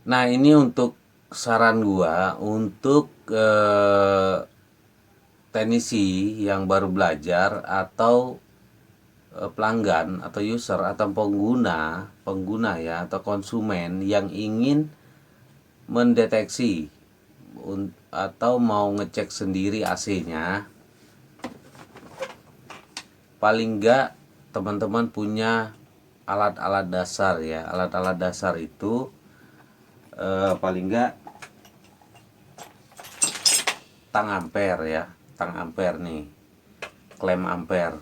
Nah, ini untuk saran gua untuk teknisi yang baru belajar atau pelanggan atau user atau pengguna ya atau konsumen yang ingin mendeteksi atau mau ngecek sendiri AC-nya. Paling enggak teman-teman punya alat-alat dasar ya. Alat-alat dasar itu paling enggak tang ampere ya, tang ampere nih, klem ampere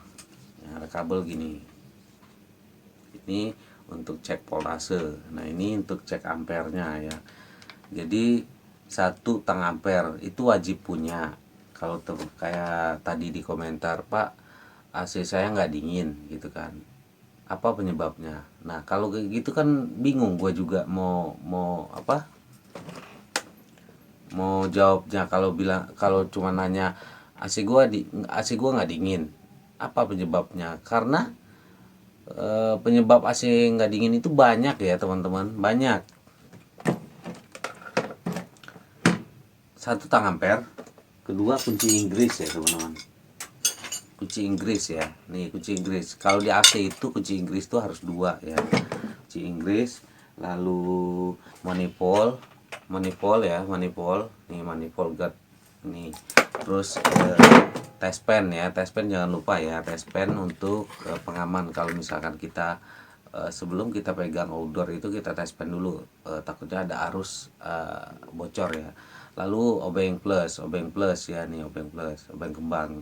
ya, ada kabel gini, ini untuk cek voltase. Nah, ini untuk cek ampernya ya. Jadi satu tang ampere itu wajib punya. Kalau kayak tadi di komentar, Pak, AC saya nggak dingin gitu kan, apa penyebabnya? Nah, kalau kayak gitu kan bingung gue juga mau mau apa, mau jawabnya. Kalau bilang, kalau cuma nanya AC gua nggak dingin, apa penyebabnya? Karena penyebab AC nggak dingin itu banyak ya teman-teman, banyak. Satu tang ampere, kedua kunci Inggris ya teman-teman, kunci Inggris ya. Nih kunci Inggris, kalau di AC itu kunci Inggris itu harus dua ya, kunci Inggris. Lalu manifold, nih manifold guard nih. Terus test pen ya, test pen jangan lupa ya, test pen untuk pengaman. Kalau misalkan kita sebelum kita pegang outdoor itu kita test pen dulu, takutnya ada arus bocor ya. Lalu obeng plus ya, nih obeng plus, obeng kembang.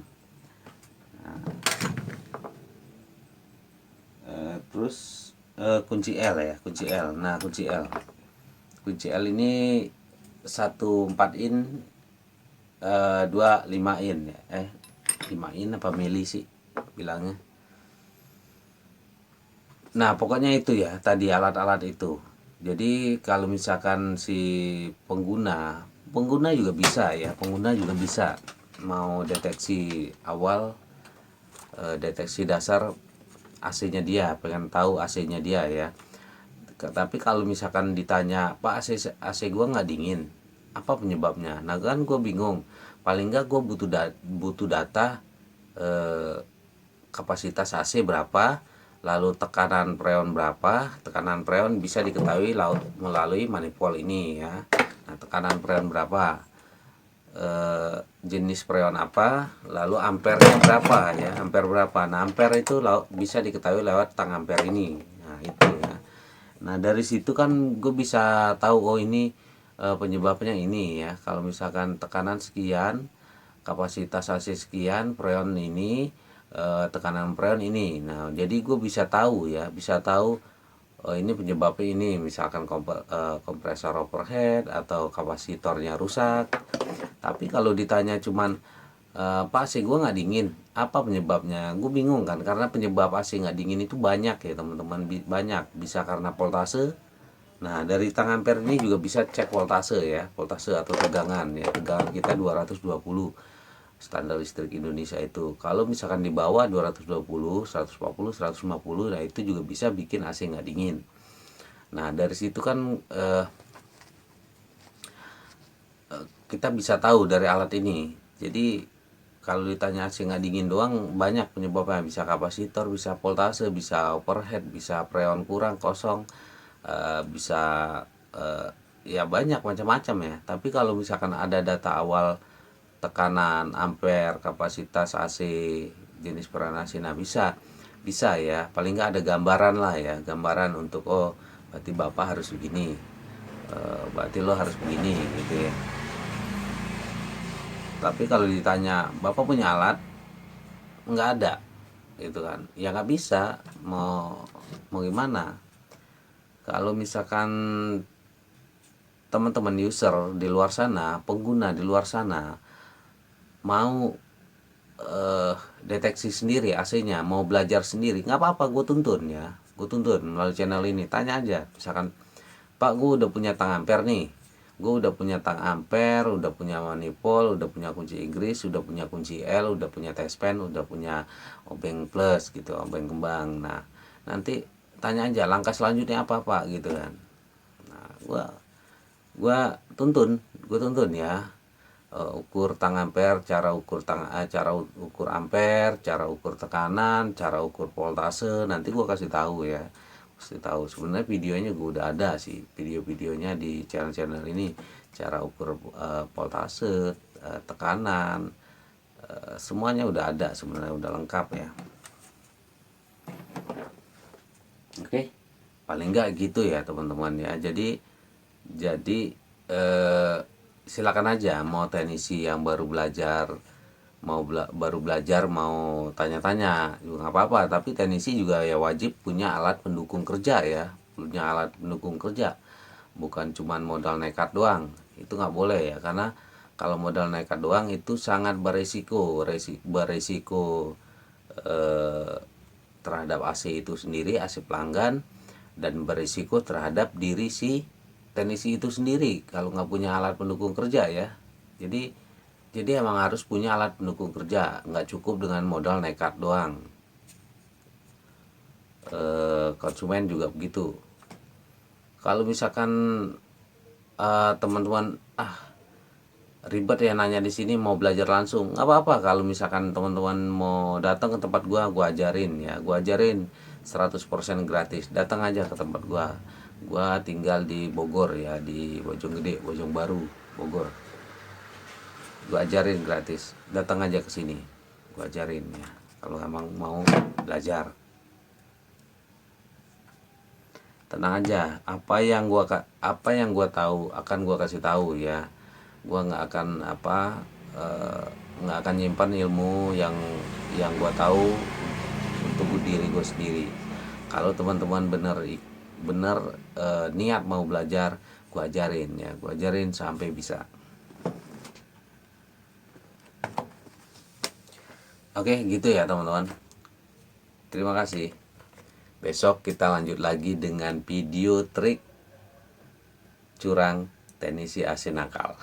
Terus kunci L ya, kunci L. Nah, kunci L ini 1 4 in, 2 5 in ya. 5 in apa mili sih bilangnya. Nah, pokoknya itu ya, tadi alat-alat itu. Jadi kalau misalkan si pengguna juga bisa ya, pengguna juga bisa mau deteksi awal, deteksi dasar AC-nya dia, pengen tahu AC-nya dia ya. Tapi kalau misalkan ditanya, Pak, AC gua nggak dingin, apa penyebabnya? Nah kan gue bingung. Paling nggak gue butuh data, eh, kapasitas AC berapa, lalu tekanan freon berapa. Tekanan freon bisa diketahui melalui manifold ini ya. Nah, tekanan freon berapa, jenis freon apa, lalu ampernya berapa ya, ampere berapa. Nah, ampere itu bisa diketahui lewat tang ampere ini. Nah, itu ya. Nah, dari situ kan gue bisa tahu, oh ini penyebabnya ini ya. Kalau misalkan tekanan sekian, kapasitas AC sekian, freon ini, tekanan freon ini. Nah, jadi gue bisa tahu ya, bisa tahu, oh ini penyebabnya ini, misalkan kompresor overhead atau kapasitornya rusak. Tapi kalau ditanya cuman, Pak, AC gue nggak dingin, apa penyebabnya? Gue bingung kan, karena penyebab AC nggak dingin itu banyak ya teman-teman, banyak. Bisa karena voltase. Nah, dari tang ampere ini juga bisa cek voltase ya, voltase atau tegangan ya. Tegangan kita 220 standar listrik Indonesia itu. Kalau misalkan di bawah 220, 140, 150, nah itu juga bisa bikin AC nggak dingin. Nah, dari situ kan kita bisa tahu dari alat ini. Jadi kalau ditanya AC nggak dingin doang, banyak penyebabnya. Bisa kapasitor, bisa voltase, bisa overhead, bisa freon kurang kosong, bisa eh, ya banyak macam-macam ya. Tapi kalau misalkan ada data awal, tekanan ampere, kapasitas AC, jenis peran AC, nah bisa ya. Paling nggak ada gambaran lah ya, gambaran untuk, oh berarti bapak harus begini, berarti lo harus begini gitu ya. Tapi kalau ditanya, bapak punya alat, nggak ada gitu kan, ya nggak bisa. Mau gimana? Kalau misalkan teman-teman user di luar sana, pengguna di luar sana mau deteksi sendiri AC-nya, mau belajar sendiri, nggak apa-apa, gue tuntun ya, gue tuntun melalui channel ini. Tanya aja, misalkan, Pak, gue udah punya tang ampere nih, gue udah punya tang ampere, udah punya manifold, udah punya kunci Inggris, udah punya kunci L, udah punya test pen, udah punya obeng plus gitu, obeng kembang. Nah, nanti tanya aja langkah selanjutnya apa, Pak, gitu kan. Nah, gue gue tuntun ya. Ukur tang ampere, cara ukur ampere, cara ukur tekanan, cara ukur voltase, nanti gue kasih tahu ya. Kasih tahu. Sebenarnya videonya gue udah ada sih, video-videonya di channel-channel ini, cara ukur voltase, tekanan, semuanya udah ada sebenarnya, udah lengkap ya. Oke, paling enggak gitu ya teman-teman ya. Jadi silakan aja mau teknisi yang baru belajar, baru belajar mau tanya-tanya juga nggak apa-apa. Tapi teknisi juga ya wajib punya alat pendukung kerja ya, punya alat pendukung kerja, bukan cuman modal nekat doang. Itu nggak boleh ya, karena kalau modal nekat doang itu sangat beresiko terhadap AC itu sendiri, AC pelanggan, dan berisiko terhadap diri si teknisi itu sendiri kalau nggak punya alat pendukung kerja ya. Jadi emang harus punya alat pendukung kerja, nggak cukup dengan modal nekat doang. Konsumen juga begitu. Kalau misalkan teman-teman ribet ya nanya di sini, mau belajar langsung nggak apa-apa. Kalau misalkan teman-teman mau datang ke tempat gua ajarin ya, gua ajarin 100% gratis. Datang aja ke tempat gua tinggal di Bogor ya, di Bojonggede, Bojongbaru, Bogor. Gua ajarin gratis, datang aja ke sini, gua ajarin ya kalau emang mau belajar. Tenang aja, apa yang gua tahu akan gua kasih tahu ya. Gua nggak akan nyimpan ilmu yang gua tahu untuk diri gue sendiri. Kalau teman-teman bener niat mau belajar, gua ajarin ya, gua ajarin sampai bisa. Oke, gitu ya teman-teman. Terima kasih. Besok kita lanjut lagi dengan video trik curang teknisi AC nakal.